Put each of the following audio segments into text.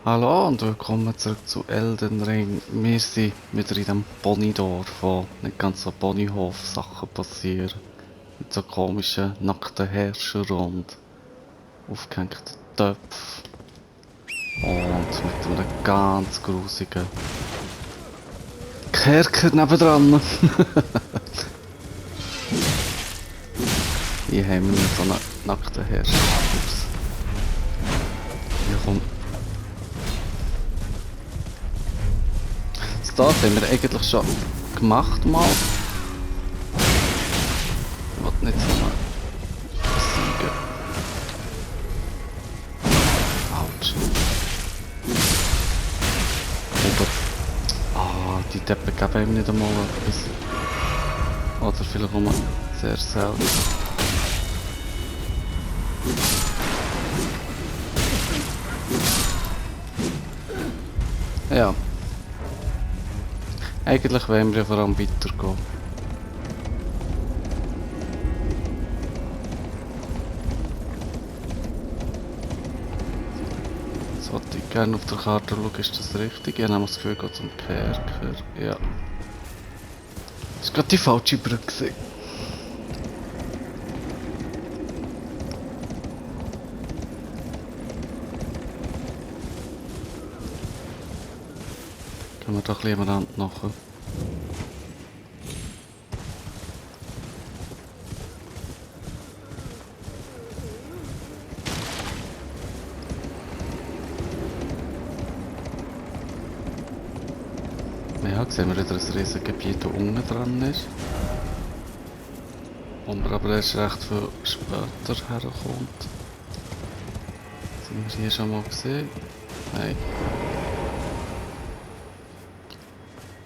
Hallo und willkommen zurück zu Elden Ring. Wir sind wieder in dem Ponydorf, wo nicht ganz so Ponyhof-Sachen passieren. Mit so komischen, nackten Herrscher und aufgehängten Töpfen. Und mit einem ganz grusigen Kerker nebendran. Hier haben wir so einen nackten Herrscher. Ups. Hier kommt... Das dort haben wir eigentlich schon gemacht mal. Ich will nicht so mal besiegen. Autsch. Oder... die Deppen geben ihm nicht einmal etwas. Oder vielleicht nur sehr selten. Ja. Eigentlich wollen wir vor allem weitergehen. Sollte ich gerne auf der Karte schauen, ist das richtig? Ich habe das Gefühl, geht zum Kerker. Ja. Das war gerade die falsche Brücke. Können wir doch lieber an nachher. Ja, sehen wir wieder ein riesiges Gebiet, das unten dran ist. Wo man aber erst recht viel später herkommt. Sind wir hier schon mal gesehen? Nein.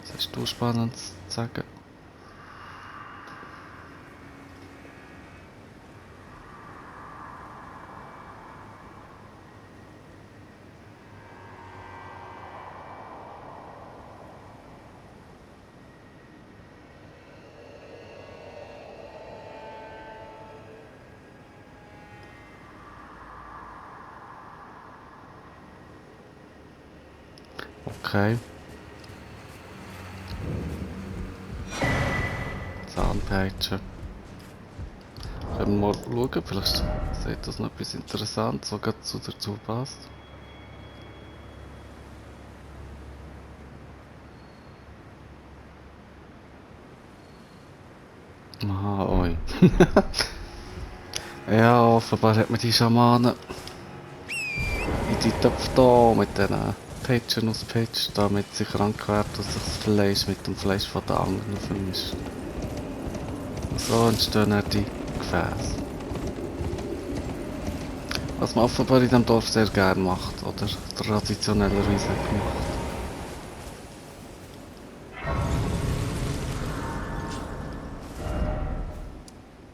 Was hast du spannend zu sagen? Okay. Zahnpeitsche. Können wir mal schauen, vielleicht sieht das noch etwas Interessantes, was gerade dazu passt. Aha, oi. Ja, offenbar hat man die Schamanen in die Töpfe da mit diesen Peitschen ausgepitcht, damit sie krank werden und sich das Fleisch mit dem Fleisch von den anderen vermischt. Und so entstehen dann die Gefäße. Was man offenbar in diesem Dorf sehr gerne macht, oder traditionellerweise gemacht.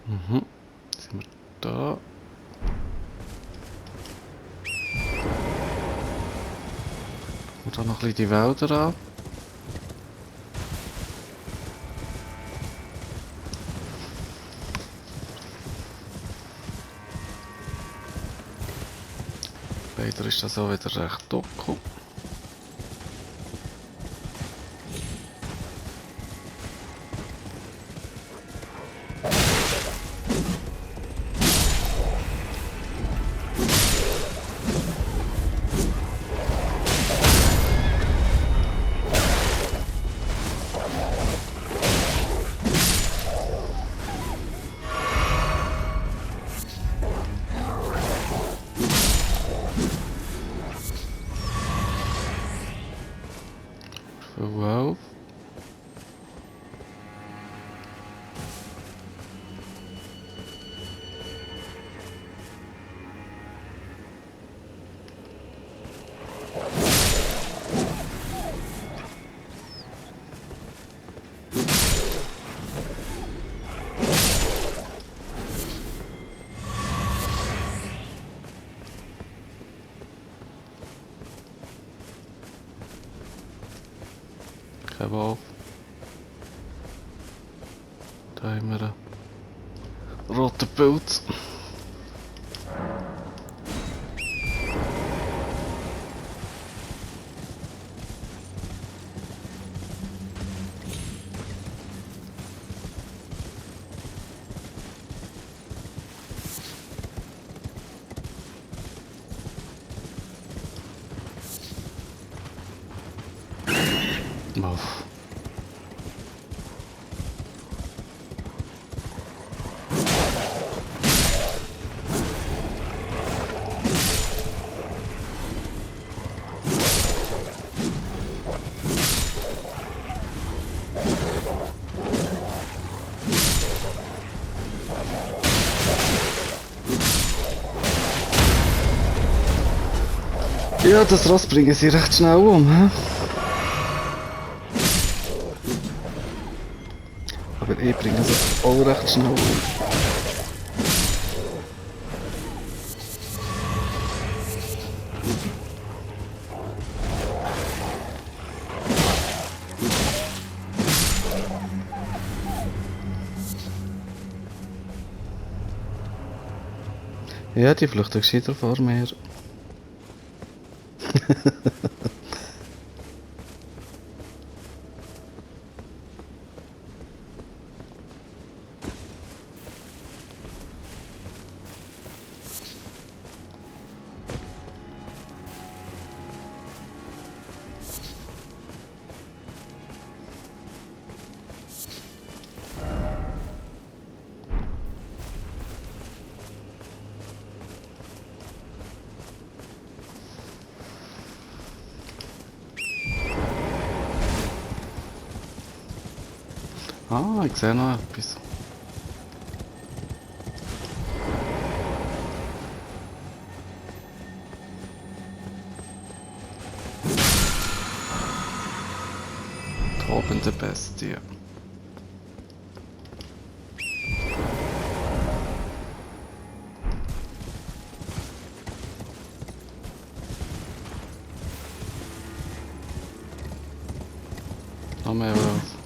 Mhm, sind wir da. Und dann noch ein bisschen die Wälder an. Leider ist das auch wieder recht dunkel. Wow. Kein Wolf. Da haben wir einen roten Pilz. Uff. Ja, das Ross bringen sie recht schnell um, hä? Aber ich bringe es auch recht schnell um. Ja, die flüchten gescheiter vor mir. Ah, ich sehe noch etwas. Tobende Bestie. Noch mehr Wölfe.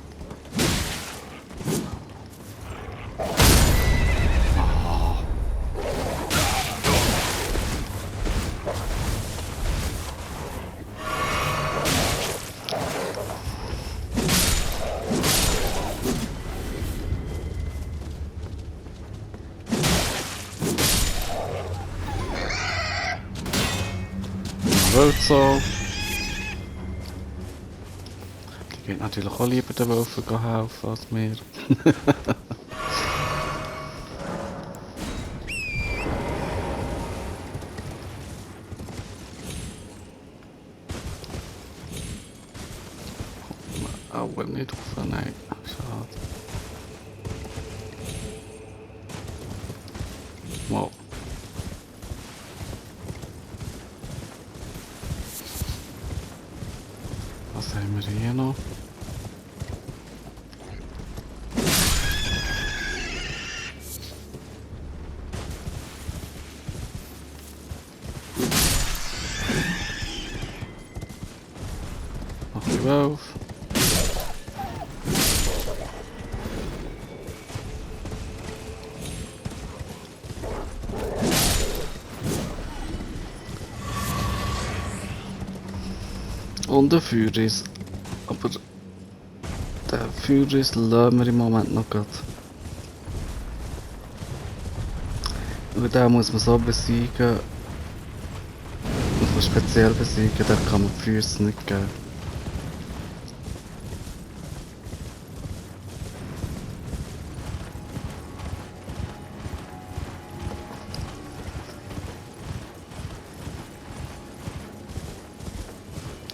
Wölfe. Die geht natürlich auch lieber den Wölfen helfen als mir. Aber nicht rauf, nein. Schade. Wow. Was haben wir hier noch? Noch die Wölfe. Und der Feuerriss. Aber den Feuerriss lassen wir im Moment noch grad. Und den muss man so besiegen. Muss man speziell besiegen, da kann man die Füße nicht geben.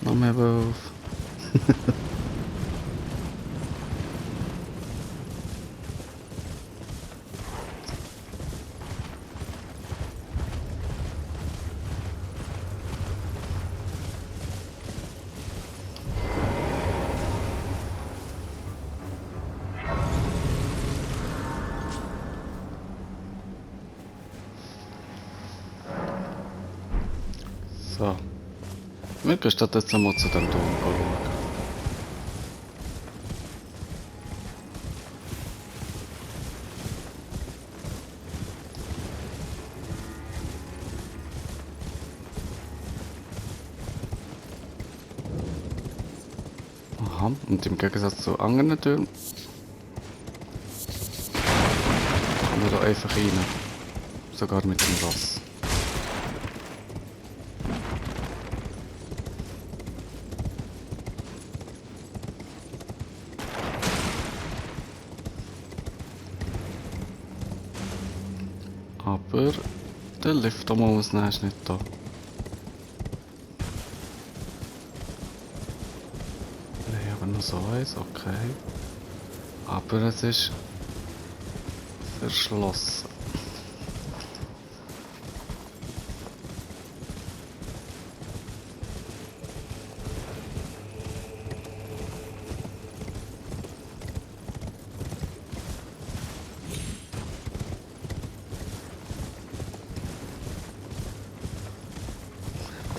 Noch mehr Wölfe. So. Wir gehen stattdessen mal zu dem Turm schauen. Aha, und im Gegensatz zu anderen Türmen kann man da einfach rein. Sogar mit dem Ross. Aber der Lift am Ausnehmen ist nicht da. Nein, aber nur so eins, okay. Aber es ist verschlossen.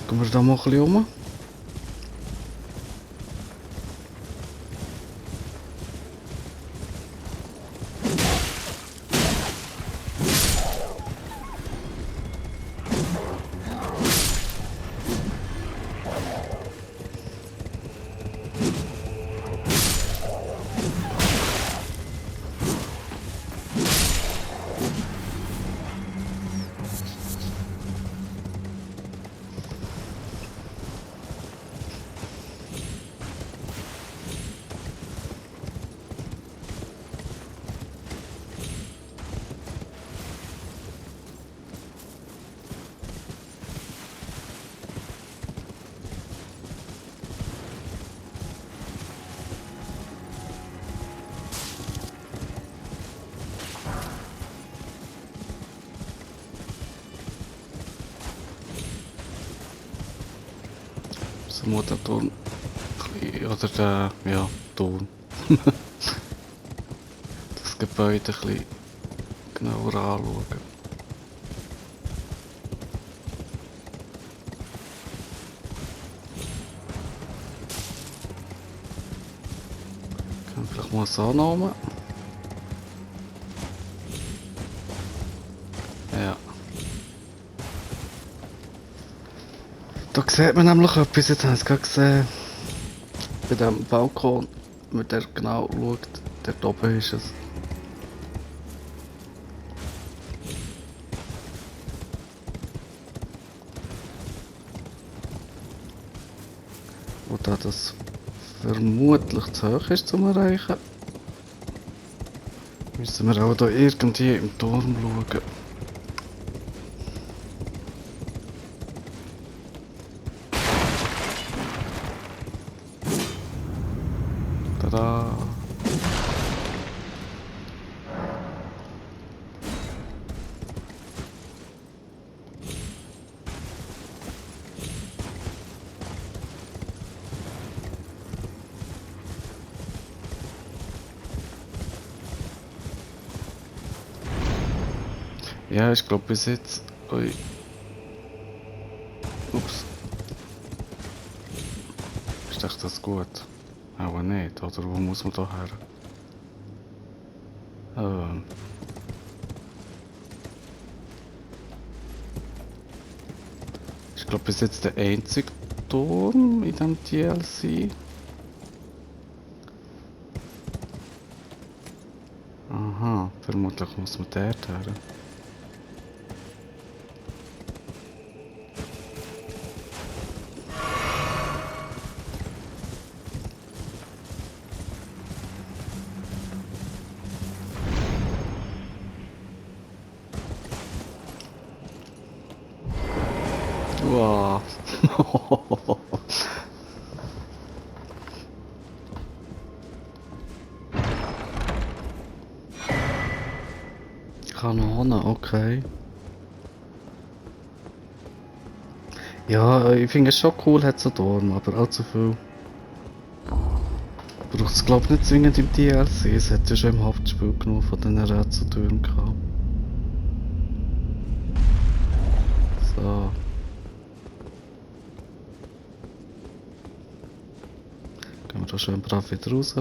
Gucken wir da mal ein bisschen rum. So muss der Turm oder der, ja, Turm. Das Gebäude ein bisschen genauer anschauen. Vielleicht mal so nehmen. Ja. Da sieht man nämlich etwas, jetzt haben Sie es gerade gesehen. Bei dem Balkon, wenn man der genau schaut, dort oben ist es. Wo da das vermutlich zu hoch ist zum Erreichen, müssen wir auch da irgendwie im Turm schauen. Tada! Ja, ich glaube bis jetzt. Ui. Ups. Ist echt das gut? Aber nicht, oder wo muss man da her? Ich glaube bis jetzt der einzige Turm in dem DLC. Aha, vermutlich muss man dort her. Wow. Kanone, okay. Ja, ich finde es schon cool, hat so Dorn, aber allzu viel. Braucht es glaube ich nicht zwingend im DLC, es hat ja schon im Hauptspiel genug von diesen Rätseltüren gehabt. So. Gehen wir da schön brav wieder raus.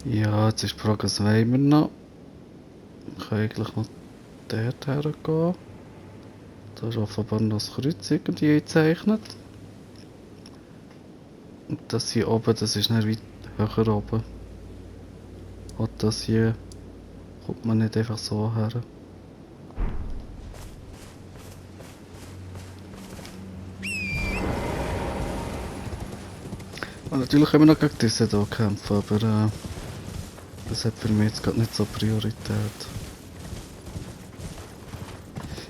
Ja, jetzt ist die Frage, was wollen wir noch? Ich kann eigentlich noch dort hergehen. Da ist offenbar noch das Kreuz irgendwie gezeichnet. Und das hier oben, das ist nicht weit höher oben. Und das hier kommt man nicht einfach so her. Und natürlich können wir noch gegen diese hier kämpfen, aber das hat für mich jetzt gerade nicht so Priorität.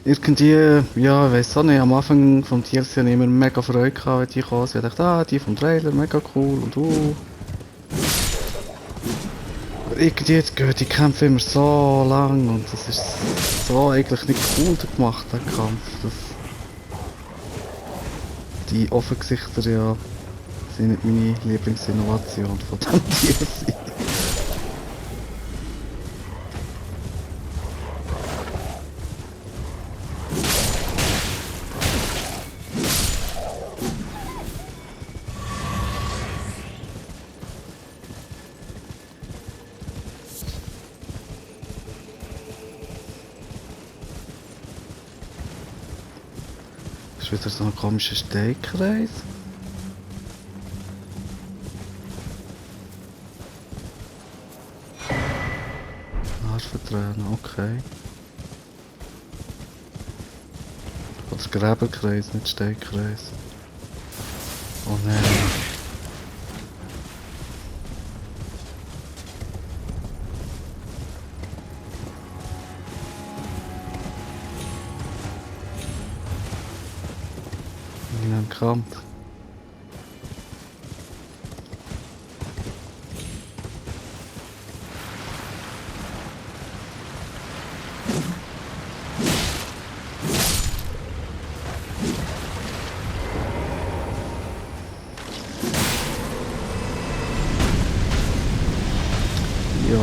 Irgendwie, ja, ich weiss auch nicht, am Anfang vom DLC hatte ich immer mega Freude gehabt, wenn die kamen. Ich dachte, die vom Trailer, mega cool und Aber irgendwie gehen die Kämpfe immer so lang und das ist so eigentlich nicht cool gemacht, der Kampf. Die Offengesichter ja sind nicht meine Lieblingsinnovation von dem DLC. Das ist wieder so ein komischer Steinkreis. Arschvertränen, okay. Oder Gräberkreis, nicht Steinkreis. Oh nein. In einem Kampf. Ja.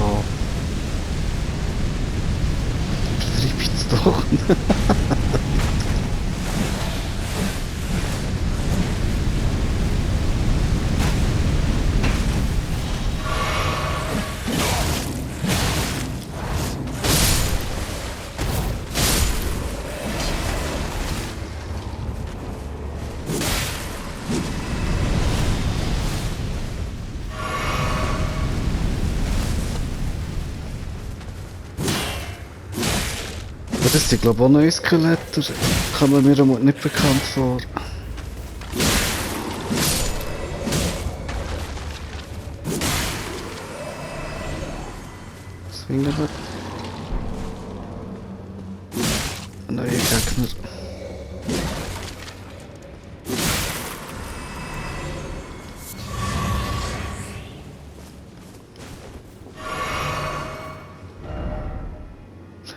Übertreib jetzt doch. Das sind glaube ich auch neue Skelette. Kommen mir nicht bekannt vor. Was finden wir? Neue Gegner.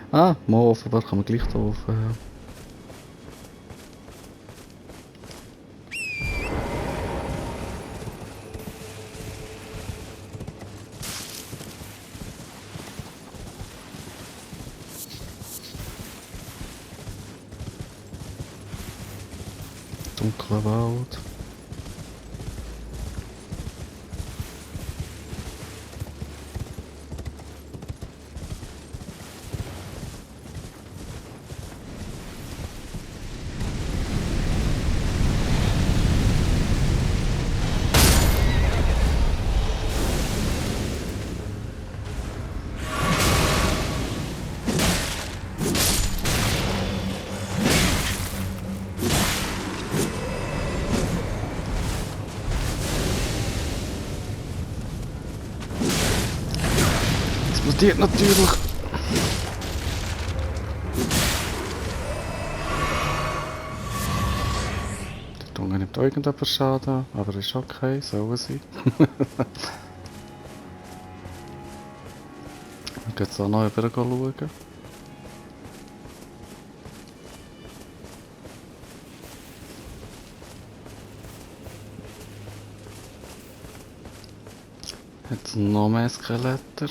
Ah, mal offenbar kann man gleich da rauf. Dunkler Wald. Explodiert natürlich. Der Dunge nimmt irgendetwas Schaden, aber ist okay, soll sie. Wir gehen jetzt auch noch rüber schauen. Jetzt noch mehr Skeletter.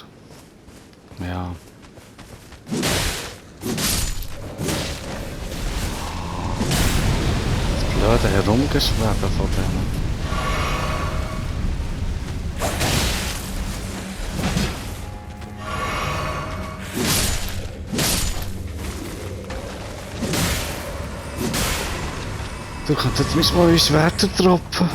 Ja. Das blöde Herumgeschwebe von denen. Du kannst jetzt mich mal in Schwerter droppen.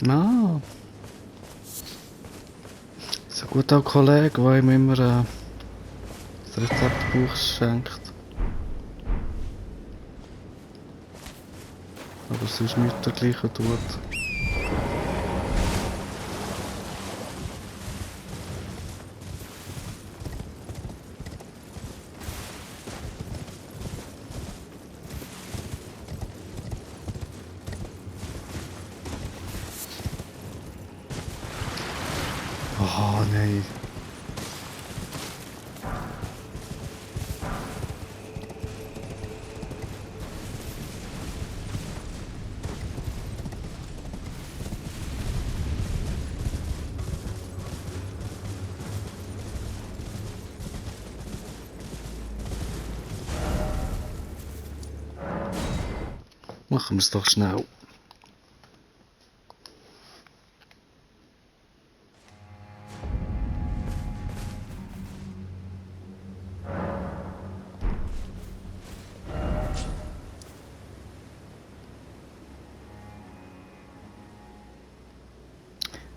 Na, so ein guter Kollege, der ihm immer das Rezeptbuch schenkt. Aber sonst nichts dergleichen tut. Oh nein. Machen wir es doch schnell.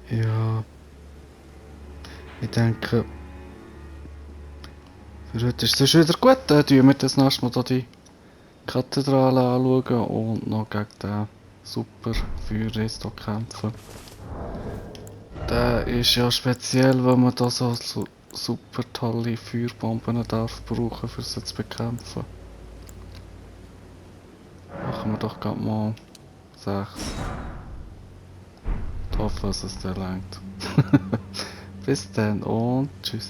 Ja, ich denke, für heute ist es wieder gut. Dann tun wir das nächste Mal hier die Kathedrale anschauen und noch gegen den super Feuerriss hier kämpfen. Der ist ja speziell, weil man da so super tolle Feuerbomben darf brauchen, um sie zu bekämpfen. Machen wir doch gerade mal 6. Ich hoffe, dass es dann reicht. Bis dann und tschüss.